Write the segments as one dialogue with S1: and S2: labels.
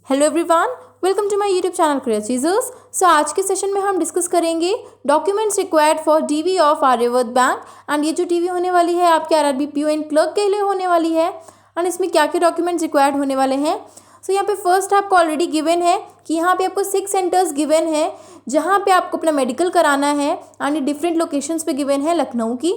S1: Hello everyone, welcome to my YouTube channel career chasers. So आज के session में हम डिस्कस करेंगे documents required for DV of Aryavart bank. And ये जो डीवी होने वाली है आपके आरआरबी पीओ एंड क्लर्क के लिए होने वाली है। एंड इसमें क्या क्या डॉक्यूमेंट्स रिक्वायर्ड होने वाले हैं। सो यहाँ पे फर्स्ट आपको ऑलरेडी गिवन है कि यहाँ पे आपको 6 सेंटर्स गिवन है जहाँ पे आपको अपना मेडिकल कराना है। एंड ये डिफरेंट लोकेशंस पे गिवन है लखनऊ की।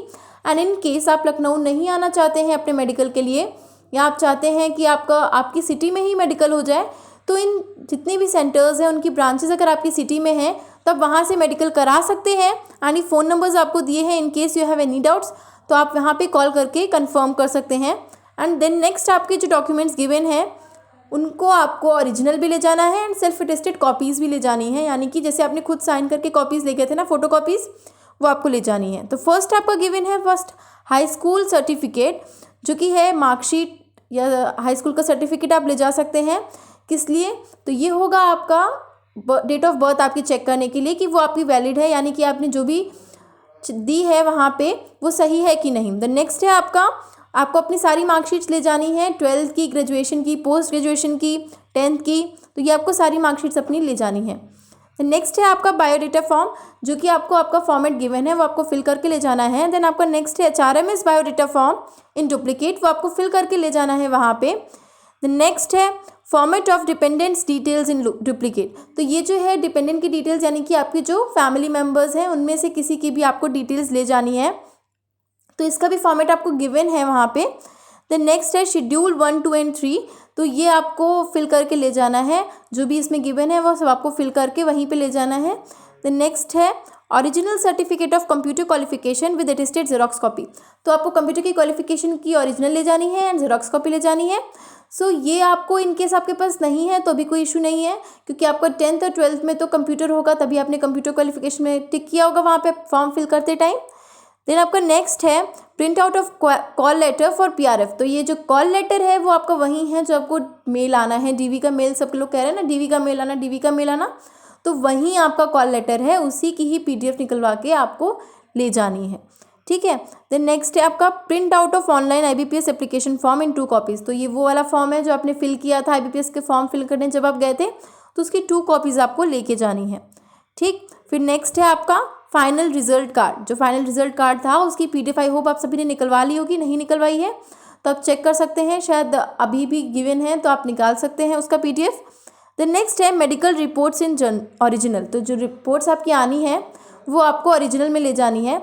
S1: एंड इन केस आप लखनऊ नहीं आना चाहते हैं अपने मेडिकल के लिए, या आप चाहते हैं कि आपकी सिटी में ही मेडिकल हो जाए, तो इन जितने भी सेंटर्स हैं उनकी ब्रांचेस अगर आपकी सिटी में हैं तो आप वहाँ से मेडिकल करा सकते हैं। एंड ये फ़ोन नंबर्स आपको दिए हैं, in case you have any doubts तो आप वहाँ पे कॉल करके कंफर्म कर सकते हैं। एंड देन नेक्स्ट आपके जो डॉक्यूमेंट्स गिवन हैं उनको आपको ओरिजिनल भी ले जाना है एंड सेल्फ अटेस्टेड कॉपीज़ भी ले जानी है, यानी कि जैसे आपने खुद साइन करके कॉपीज़ ले गए थे ना, फोटो कॉपीज़, वो आपको ले जानी है। तो फर्स्ट आपका गिवन है फर्स्ट हाई स्कूल सर्टिफिकेट, जो कि है मार्कशीट या हाई स्कूल का सर्टिफिकेट आप ले जा सकते हैं। किस लिए? तो ये होगा आपका डेट ऑफ बर्थ आपकी चेक करने के लिए कि वो आपकी वैलिड है, यानी कि आपने जो भी दी है वहाँ पे वो सही है कि नहीं। द नेक्स्ट है आपको अपनी सारी मार्कशीट्स ले जानी है, 12th की, ग्रेजुएशन की, पोस्ट ग्रेजुएशन की, 10th की, तो ये आपको सारी मार्कशीट्स अपनी ले जानी है। नेक्स्ट है आपका बायोडेटा फॉर्म, जो कि आपको आपका फॉर्मेट गिवन है वो आपको फिल करके ले जाना है। देन आपका नेक्स्ट है HRMS biodata form in duplicate, वो आपको फिल करके ले जाना है वहाँ पे। द नेक्स्ट है format of dependents details in duplicate, तो ये जो है डिपेंडेंट की डिटेल्स, यानी कि आपके जो फैमिली मेम्बर्स हैं उनमें से किसी की भी आपको डिटेल्स ले जानी है, तो इसका भी फॉर्मेट आपको गिवन है वहाँ पे। द नेक्स्ट है शेड्यूल 1, 2 एंड 3, तो ये आपको फिल करके ले जाना है, जो भी इसमें गिवन है वो सब आपको फिल करके वहीं पे ले जाना है। द नेक्स्ट है original certificate of computer qualification with attested xerox copy, तो आपको कंप्यूटर की क्वालिफिकेशन की ओरिजिनल ले जानी है एंड जेरोक्स कॉपी ले जानी है। सो ये आपको इनकेस आपके पास नहीं है तो भी कोई इशू नहीं है, क्योंकि आपका 10th और 12th में तो कंप्यूटर होगा, तभी आपने कंप्यूटर क्वालिफिकेशन में टिक किया होगा वहाँ पे फॉर्म फिल करते टाइम। देन आपका नेक्स्ट है print out of call letter for PRF, तो ये जो कॉल लेटर है वो आपका वही है जो आपको मेल आना है, डीवी का मेल, सब लोग कह रहे हैं ना डीवी का मेल आना, डीवी का मेल आना, तो वहीं आपका कॉल लेटर है, उसी की ही PDF निकलवा के आपको ले जानी है, ठीक है। देन नेक्स्ट है आपका print out of online IBPS application form in 2 copies, तो ये वो वाला फॉर्म है जो आपने फिल किया था IBPS के फॉर्म फिल करने जब आप गए थे, तो उसकी 2 कॉपीज़ आपको लेके जानी है, ठीक। फिर नेक्स्ट है आपका फाइनल रिजल्ट कार्ड, जो फाइनल रिजल्ट कार्ड था उसकी PDF आई होप आप सभी ने निकलवा ली होगी, नहीं निकलवाई है तो आप चेक कर सकते हैं, शायद अभी भी गिवन है तो आप निकाल सकते हैं उसका PDF। देन नेक्स्ट है मेडिकल रिपोर्ट्स इन ओरिजिनल, तो जो रिपोर्ट्स आपकी आनी है वो आपको ओरिजिनल में ले जानी है।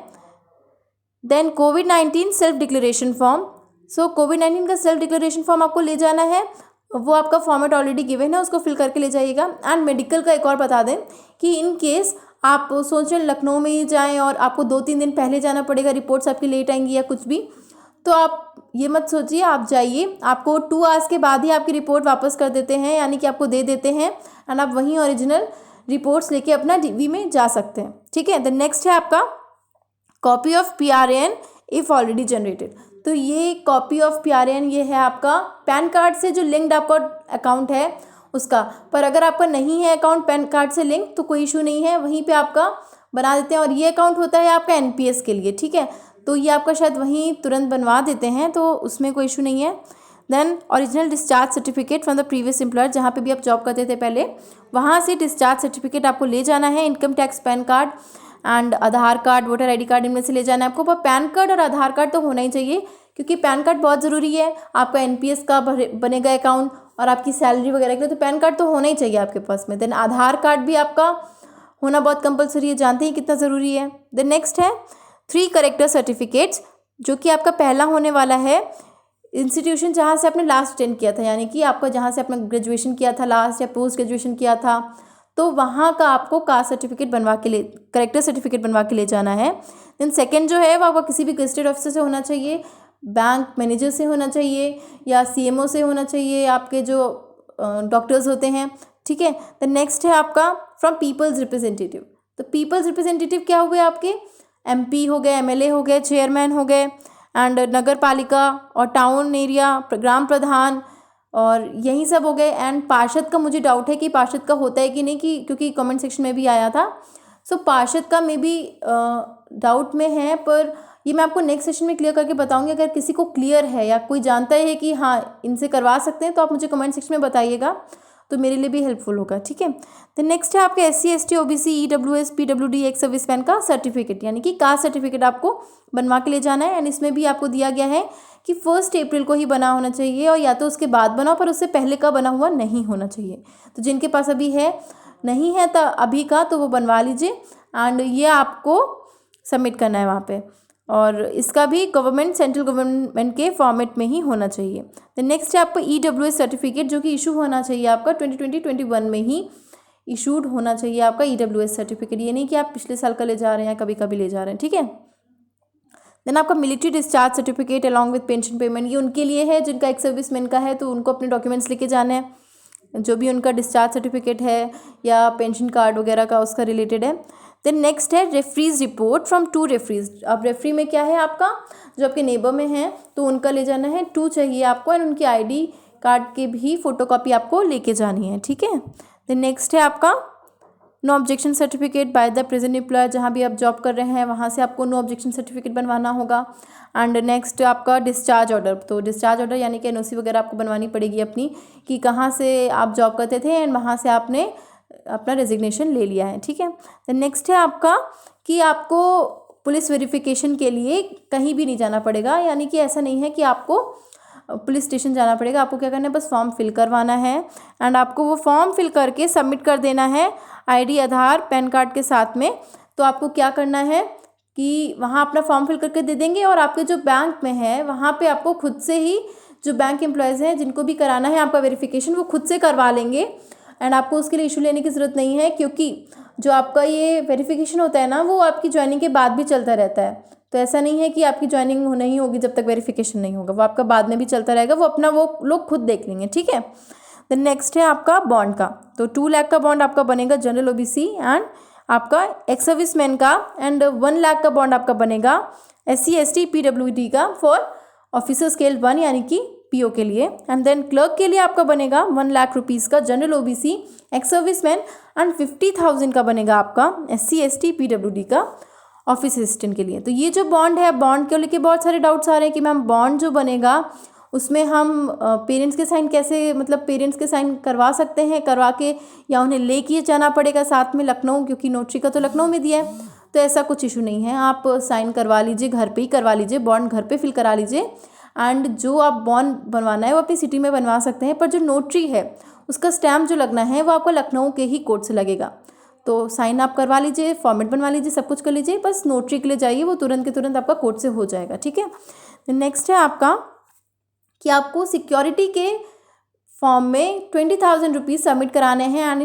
S1: देन कोविड-19 सेल्फ डिक्लेरेशन फॉर्म, सो कोविड-19 का सेल्फ डिक्लेरेशन फॉर्म आपको ले जाना है, वो आपका फॉर्मेट ऑलरेडी गिवन है, उसको फिल करके ले जाइएगा। एंड मेडिकल का एक और बता दें कि इन केस आप सोच रहे लखनऊ में ही जाएं और आपको 2-3 दिन पहले जाना पड़ेगा, रिपोर्ट्स आपकी लेट आएंगी या कुछ भी, तो आप ये मत सोचिए, आप जाइए, आपको 2 आवर्स के बाद ही आपकी रिपोर्ट वापस कर देते हैं, यानी कि आपको दे देते हैं एंड आप वहीं ओरिजिनल रिपोर्ट्स लेके अपना DV में जा सकते हैं, ठीक है। देन नेक्स्ट है आपका copy of PRAN if already generated, तो ये कॉपी ऑफ PRAN ये है आपका पैन कार्ड से जो लिंक्ड आपका अकाउंट है उसका, पर अगर आपका नहीं है अकाउंट पैन कार्ड से लिंक तो कोई इशू नहीं है, वहीं पे आपका बना देते हैं, और ये अकाउंट होता है आपका NPS के लिए, ठीक है, तो ये आपका शायद वहीं तुरंत बनवा देते हैं, तो उसमें कोई इशू नहीं है। Then original discharge certificate from the previous employer, जहाँ पे भी आप जॉब करते थे पहले, वहाँ से डिस्चार्ज सर्टिफिकेट आपको ले जाना है। Income tax pan card and Aadhaar card, voter ID card, इनमें से ले जाना है आपको, पर पैन कार्ड और आधार कार्ड तो होना ही चाहिए, क्योंकि पैन कार्ड बहुत ज़रूरी है, आपका NPS का बनेगा अकाउंट और आपकी सैलरी वगैरह के लिए, तो पैन कार्ड तो होना ही चाहिए आपके पास में। देन आधार कार्ड भी आपका होना बहुत कंपलसरी है, जानते हैं कितना ज़रूरी है। देन नेक्स्ट है 3 करेक्टर सर्टिफिकेट्स, जो कि आपका पहला होने वाला है इंस्टीट्यूशन जहाँ से आपने लास्ट अटेंड किया था, यानी कि आपका जहाँ से आपने ग्रेजुएशन किया था लास्ट या पोस्ट ग्रेजुएशन किया था, तो वहाँ का आपको कास्ट सर्टिफिकेट बनवा के करेक्टर सर्टिफिकेट बनवा के ले जाना है। देन सेकंड जो है वो आपका किसी भी गेस्टेड ऑफिसर से होना चाहिए, बैंक मैनेजर से होना चाहिए या CMO से होना चाहिए, आपके जो डॉक्टर्स होते हैं, ठीक है। द नेक्स्ट है आपका फ्रॉम पीपल्स रिप्रेजेंटेटिव, तो पीपल्स रिप्रेजेंटेटिव क्या हुए आपके MP हो गए, MLA हो गए, चेयरमैन हो गए, एंड नगर पालिका और टाउन एरिया ग्राम प्रधान, और यही सब हो गए। एंड पार्षद का मुझे डाउट है कि पार्षद का होता है कि नहीं, क्योंकि कमेंट सेक्शन में भी आया था, सो पार्षद का मे बी डाउट में है, पर ये मैं आपको नेक्स्ट सेशन में क्लियर करके बताऊंगी। अगर किसी को क्लियर है या कोई जानता है कि हाँ इनसे करवा सकते हैं तो आप मुझे कमेंट सेक्शन में बताइएगा, तो मेरे लिए भी हेल्पफुल होगा, ठीक है। तो नेक्स्ट है आपका SC ST OBC EWS PWD ex serviceman का सर्टिफिकेट, यानी कि कास्ट सर्टिफिकेट आपको बनवा के ले जाना है। एंड इसमें भी आपको दिया गया है कि 1 अप्रैल को ही बना होना चाहिए, और या तो उसके बाद बनाओ पर उससे पहले का बना हुआ नहीं होना चाहिए। तो जिनके पास अभी है नहीं है तो अभी का, तो वो बनवा लीजिए एंड ये आपको सबमिट करना है वहाँ पे, और इसका भी गवर्नमेंट सेंट्रल गवर्नमेंट के फॉर्मेट में ही होना चाहिए। तो नेक्स्ट है आपका EWS सर्टिफिकेट, जो कि इशू होना चाहिए आपका 2020-21 में ही इशूड होना चाहिए आपका EWS सर्टिफिकेट। ये नहीं कि आप पिछले साल का ले जा रहे हैं या कभी कभी ले जा रहे हैं, ठीक है। देन आपका military discharge certificate along with pension payment, ये उनके लिए है जिनका एक्स सर्विसमैन का है, तो उनको अपने डॉक्यूमेंट्स लेके जाने हैं, जो भी उनका डिस्चार्ज सर्टिफिकेट है या पेंशन कार्ड वगैरह का उसका रिलेटेड है। देन नेक्स्ट है रेफरीज रिपोर्ट फ्रॉम 2 रेफरीज। अब रेफरी में क्या है आपका, जो आपके नेबर में है तो उनका ले जाना है, 2 चाहिए आपको, एंड उनकी ID कार्ड के भी फोटोकॉपी आपको लेके जानी है, ठीक है। देन नेक्स्ट है आपका no objection certificate by the present employer, जहाँ भी आप जॉब कर रहे हैं वहाँ से आपको नो ऑब्जेक्शन सर्टिफिकेट बनवाना होगा। एंड नेक्स्ट आपका डिस्चार्ज ऑर्डर, तो डिस्चार्ज ऑर्डर यानी कि NOC वगैरह आपको बनवानी पड़ेगी अपनी, कि कहाँ से आप जॉब करते थे एंड वहाँ से आपने अपना रेजिग्नेशन ले लिया है, ठीक है। देन नेक्स्ट है आपका कि आपको पुलिस वेरिफिकेशन के लिए कहीं भी नहीं जाना पड़ेगा, यानी कि ऐसा नहीं है कि आपको पुलिस स्टेशन जाना पड़ेगा। आपको क्या करना है, बस फॉर्म फिल करवाना है एंड आपको वो फॉर्म फिल करके सबमिट कर देना है ID आधार पैन कार्ड के साथ में। तो आपको क्या करना है कि वहाँ अपना फॉर्म फिल करके दे देंगे, और आपके जो बैंक में है वहाँ पे आपको खुद से ही जो बैंक एम्प्लॉयज़ हैं जिनको भी कराना है आपका वेरिफिकेशन, वो खुद से करवा लेंगे एंड आपको उसके लिए इशू लेने की ज़रूरत नहीं है, क्योंकि जो आपका ये वेरिफिकेशन होता है ना, वो आपकी ज्वाइनिंग के बाद भी चलता रहता है। तो ऐसा नहीं है कि आपकी ज्वाइनिंग नहीं होगी जब तक वेरिफिकेशन नहीं होगा, वो आपका बाद में भी चलता रहेगा, वो अपना वो लोग खुद देख लेंगे, ठीक है। देन नेक्स्ट है आपका बॉन्ड का, तो 2 लाख का बॉन्ड आपका बनेगा जनरल OBC एंड आपका एक्स सर्विसमैन का, एंड 1 लाख का बॉन्ड आपका बनेगा SC ST PWD का फॉर ऑफिसर स्केल 1 यानी कि PO के लिए। एंड देन क्लर्क के लिए आपका बनेगा 1 लाख रुपीज़ का general OBC ex serviceman, and 50,000 का बनेगा आपका SC ST PWD का ऑफिस असिस्टेंट के लिए। तो ये जो बॉन्ड है, बॉन्ड को लेके बहुत सारे डाउट्स आ रहे हैं कि मैम बॉन्ड जो बनेगा उसमें हम पेरेंट्स के साइन कैसे, मतलब पेरेंट्स के साइन करवा सकते हैं, करवा के या उन्हें लेके जाना पड़ेगा साथ में लखनऊ, क्योंकि नोटरी का तो लखनऊ में दिया है। तो ऐसा कुछ इशू नहीं है, आप साइन करवा लीजिए, घर पे ही करवा लीजिए, बॉन्ड घर पे फिल करा लीजिए। एंड जो आप बॉन्ड बनवाना है वो अपनी सिटी में बनवा सकते हैं, पर जो नोटरी है उसका स्टैम्प जो लगना है वो आपको लखनऊ के ही कोर्ट से लगेगा। तो साइन आप करवा लीजिए, फॉर्मेट बनवा लीजिए, सब कुछ कर लीजिए, बस नोटरी के लिए जाइए, वो तुरंत के तुरंत आपका कोर्ट से हो जाएगा, ठीक है। नेक्स्ट है आपका कि आपको सिक्योरिटी के फॉर्म में 20,000 रुपीज़ सबमिट कराने हैं, एंड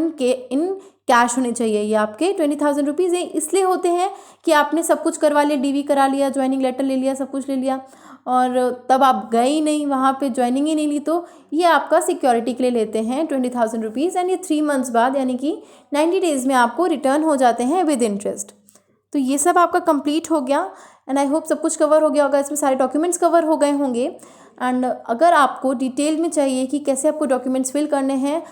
S1: इन कैश होने चाहिए। ये आपके 20,000 रुपीज़ इसलिए होते हैं कि आपने सब कुछ करवा लिया, DV करा लिया, ज्वाइनिंग लेटर ले लिया, सब कुछ ले लिया, और तब आप गए ही नहीं वहाँ पे, ज्वाइनिंग ही नहीं ली, तो ये आपका सिक्योरिटी के लिए लेते हैं 20,000 रुपीज़। एंड ये 3 मंथ्स बाद यानी कि 90 डेज़ में आपको रिटर्न हो जाते हैं विद इंटरेस्ट। तो ये सब आपका कंप्लीट हो गया, एंड आई होप सब कुछ कवर हो गया होगा, इसमें सारे डॉक्यूमेंट्स कवर हो गए होंगे। एंड अगर आपको डिटेल में चाहिए कि कैसे आपको डॉक्यूमेंट्स फिल करने हैं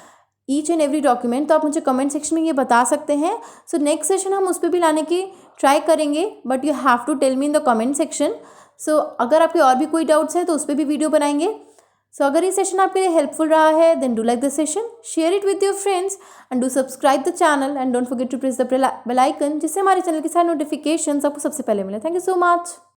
S1: ईच एंड एवरी डॉक्यूमेंट, तो आप मुझे कमेंट सेक्शन में ये बता सकते हैं। सो नेक्स्ट सेशन हम उस पर भी लाने की ट्राई करेंगे, but you have to tell me in the comment section. So अगर आपके और भी कोई डाउट्स हैं तो उस पर भी वीडियो बनाएंगे। सो अगर ये सेशन आपके लिए हेल्पफुल रहा है then do like the session, share it with your friends and do subscribe the channel and don't forget to press the bell icon, जिससे हमारे चैनल की सारी नोटिफिकेशन आपको सबसे पहले मिले। Thank you so much.